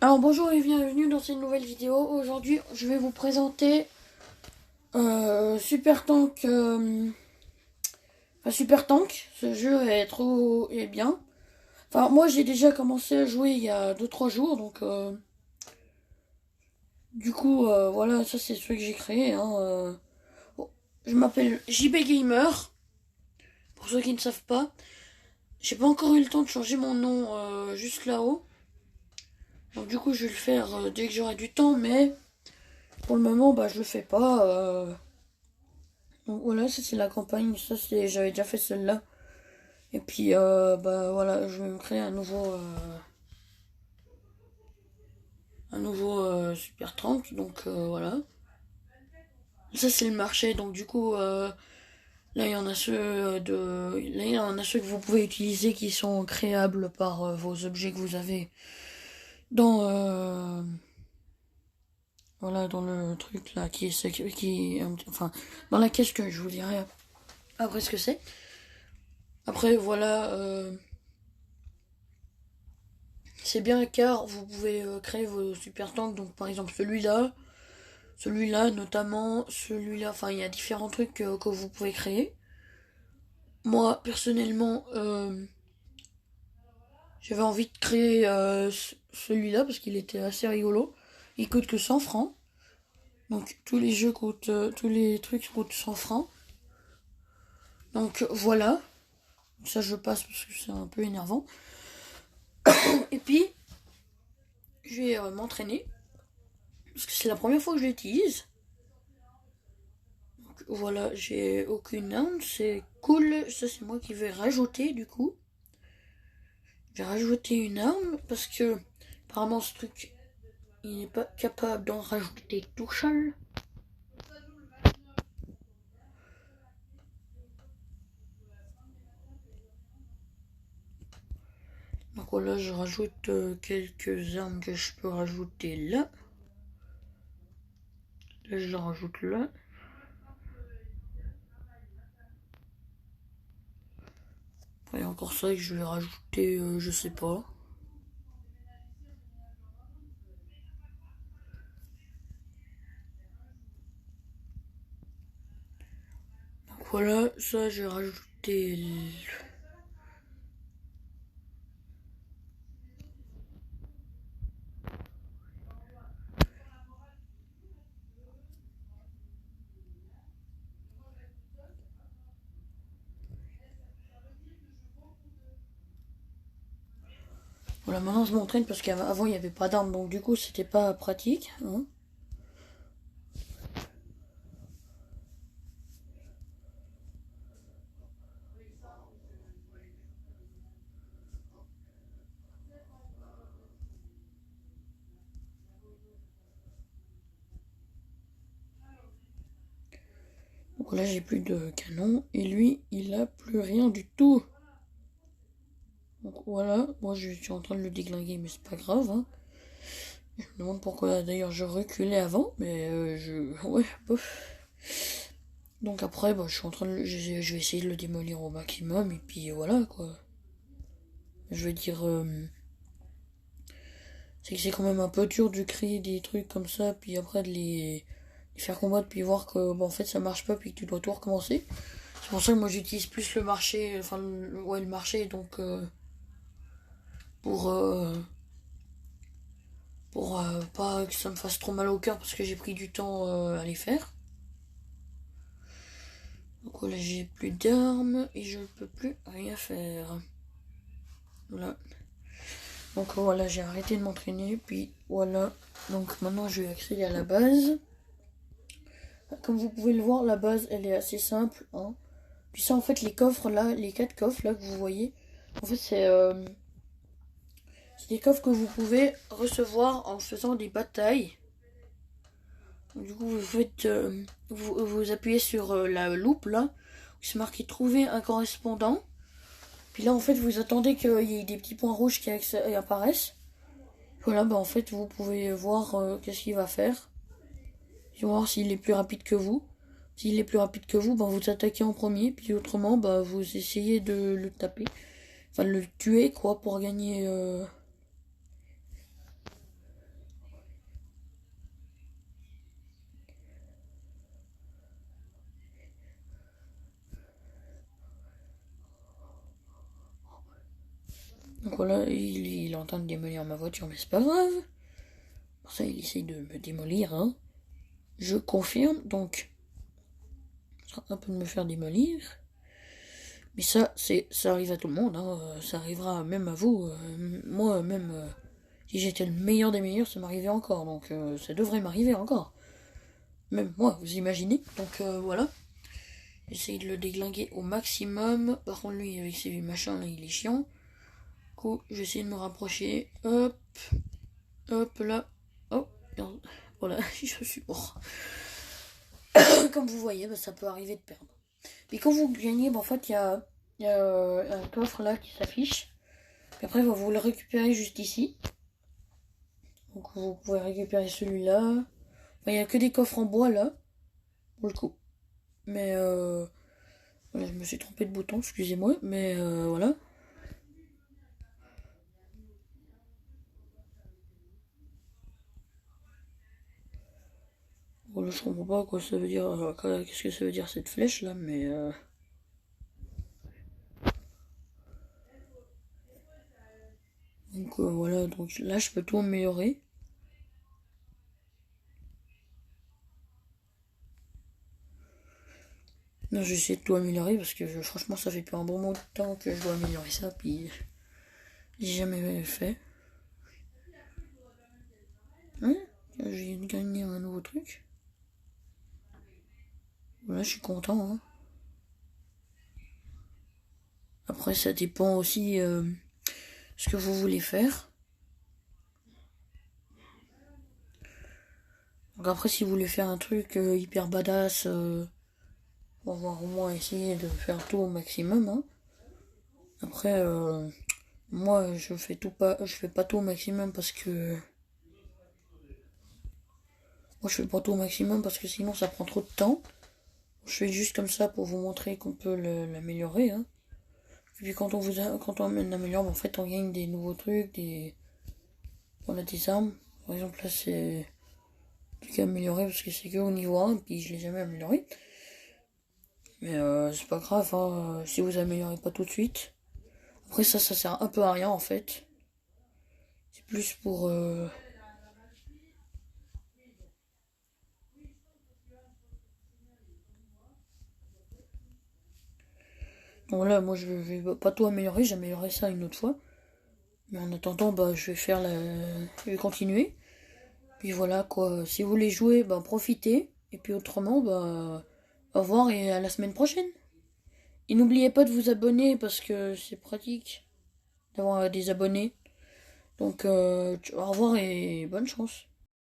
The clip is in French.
Alors bonjour et bienvenue dans cette nouvelle vidéo. Aujourd'hui je vais vous présenter Super Tank. Super Tank, ce jeu est trop est bien. Enfin moi j'ai déjà commencé à jouer il y a 2-3 jours donc du coup voilà, ça c'est ce que j'ai créé hein. Bon, je m'appelle JB Gamer pour ceux qui ne savent pas. J'ai pas encore eu le temps de changer mon nom juste là-haut. Donc du coup je vais le faire dès que j'aurai du temps, mais pour le moment bah je le fais pas. Donc voilà, ça c'est la campagne, ça c'est j'avais déjà fait celle-là. Et puis bah voilà, je vais me créer un nouveau Super Trunk, donc voilà. Ça c'est le marché, donc du coup là il y en a ceux que vous pouvez utiliser qui sont créables par vos objets que vous avez dans voilà, dans le truc là enfin dans la caisse, que je vous dirai après ce que c'est. Après voilà, c'est bien car vous pouvez créer vos super tanks, donc par exemple celui-là notamment, celui-là, enfin il y a différents trucs que vous pouvez créer. Moi personnellement, j'avais envie de créer celui-là parce qu'il était assez rigolo. Il coûte que 100 francs, donc tous les trucs coûtent 100 francs. Donc voilà, ça je passe parce que c'est un peu énervant. Et puis je vais m'entraîner parce que c'est la première fois que je l'utilise. Voilà, j'ai aucune arme, c'est cool. Ça, c'est moi qui vais rajouter du coup. J'ai rajouté une arme parce que apparemment ce truc, il n'est pas capable d'en rajouter tout seul. Donc voilà, je rajoute quelques armes que je peux rajouter là. Là, je rajoute là. Il y a encore ça que je vais rajouter, je sais pas. Donc voilà, ça j'ai rajouté. Voilà, maintenant je m'entraîne parce qu'avant il n'y avait pas d'armes, donc du coup c'était pas pratique, hein. Donc là j'ai plus de canon et lui il a plus rien du tout. Donc voilà, moi je suis en train de le déglinguer mais c'est pas grave, hein. Je me demande pourquoi d'ailleurs je reculais avant, mais ouais, bof. Donc après bah, je suis en train de je vais essayer de le démolir au maximum et puis voilà quoi. Je veux dire c'est que c'est quand même un peu dur de créer des trucs comme ça puis après de les faire combattre puis voir que bah, en fait ça marche pas puis que tu dois tout recommencer. C'est pour ça que moi j'utilise plus le marché, enfin ouais, le marché, donc pour pas que ça me fasse trop mal au cœur parce que j'ai pris du temps à les faire. Donc voilà, j'ai plus d'armes et je ne peux plus rien faire. Voilà. Donc voilà, j'ai arrêté de m'entraîner, puis voilà. Donc maintenant je vais accéder à la base. Comme vous pouvez le voir, la base elle est assez simple, hein. Puis ça en fait les coffres là, les 4 coffres là que vous voyez, en fait c'est des coffres que vous pouvez recevoir en faisant des batailles. Donc, du coup vous faites vous appuyez sur la loupe là, c'est marqué trouver un correspondant. Puis là en fait vous attendez qu'il y ait des petits points rouges qui apparaissent. Voilà, bah en fait vous pouvez voir qu'est-ce qu'il va faire. Vous voir s'il est plus rapide que vous. S'il est plus rapide que vous, bah vous attaquez en premier, puis autrement bah vous essayez de le taper. Enfin de le tuer quoi pour gagner Donc voilà, il est en train de démolir ma voiture, mais c'est pas grave. Pour ça, il essaye de me démolir, hein. Je confirme, donc, ça un peu de me faire démolir. Mais ça arrive à tout le monde, hein. Ça arrivera même à vous. Moi, même, si j'étais le meilleur des meilleurs, ça m'arrivait encore. Donc, ça devrait m'arriver encore. Même moi, vous imaginez. Donc, voilà. J'essaye de le déglinguer au maximum. Par contre, lui, avec ses machins, là, il est chiant. Du coup, j'essaie de me rapprocher. Hop. Hop, là. Oh, merde. Voilà, je suis mort. Comme vous voyez, bah, ça peut arriver de perdre. Puis quand vous gagnez, bah, en fait, il y a un coffre là qui s'affiche. Puis après, vous le récupérez juste ici. Donc vous pouvez récupérer celui-là. Enfin, il n'y a que des coffres en bois là, pour le coup. Mais voilà, je me suis trompé de bouton, excusez-moi. Mais voilà. Voilà, je comprends pas quoi ça veut dire. Qu'est-ce que ça veut dire cette flèche là, mais donc voilà, donc là je peux tout améliorer. Non, j'essaie de tout améliorer parce que franchement ça fait plus un bon moment de temps que je dois améliorer ça, puis j'ai jamais fait. Hein, j'ai gagné un nouveau truc. Voilà, je suis content. Hein. Après, ça dépend aussi ce que vous voulez faire. Donc après, si vous voulez faire un truc hyper badass, on va au moins essayer de faire tout au maximum. Hein. Après, moi, je fais pas tout au maximum parce que moi, je fais pas tout au maximum parce que sinon, ça prend trop de temps. Je fais juste comme ça pour vous montrer qu'on peut l'améliorer. Hein. Et puis quand on améliore, en fait, on gagne des nouveaux trucs, on a des armes. Par exemple, là, c'est truc amélioré parce que c'est que au niveau 1, puis je l'ai jamais amélioré. Mais c'est pas grave, hein, si vous améliorez pas tout de suite. Après ça sert un peu à rien en fait. C'est plus pour... Donc là, moi je vais pas tout améliorer, j'améliorerai ça une autre fois. Mais en attendant, bah je vais je vais continuer. Puis voilà quoi, si vous voulez jouer, bah profitez. Et puis autrement, bah au revoir et à la semaine prochaine. Et n'oubliez pas de vous abonner parce que c'est pratique d'avoir des abonnés. Donc au revoir et bonne chance.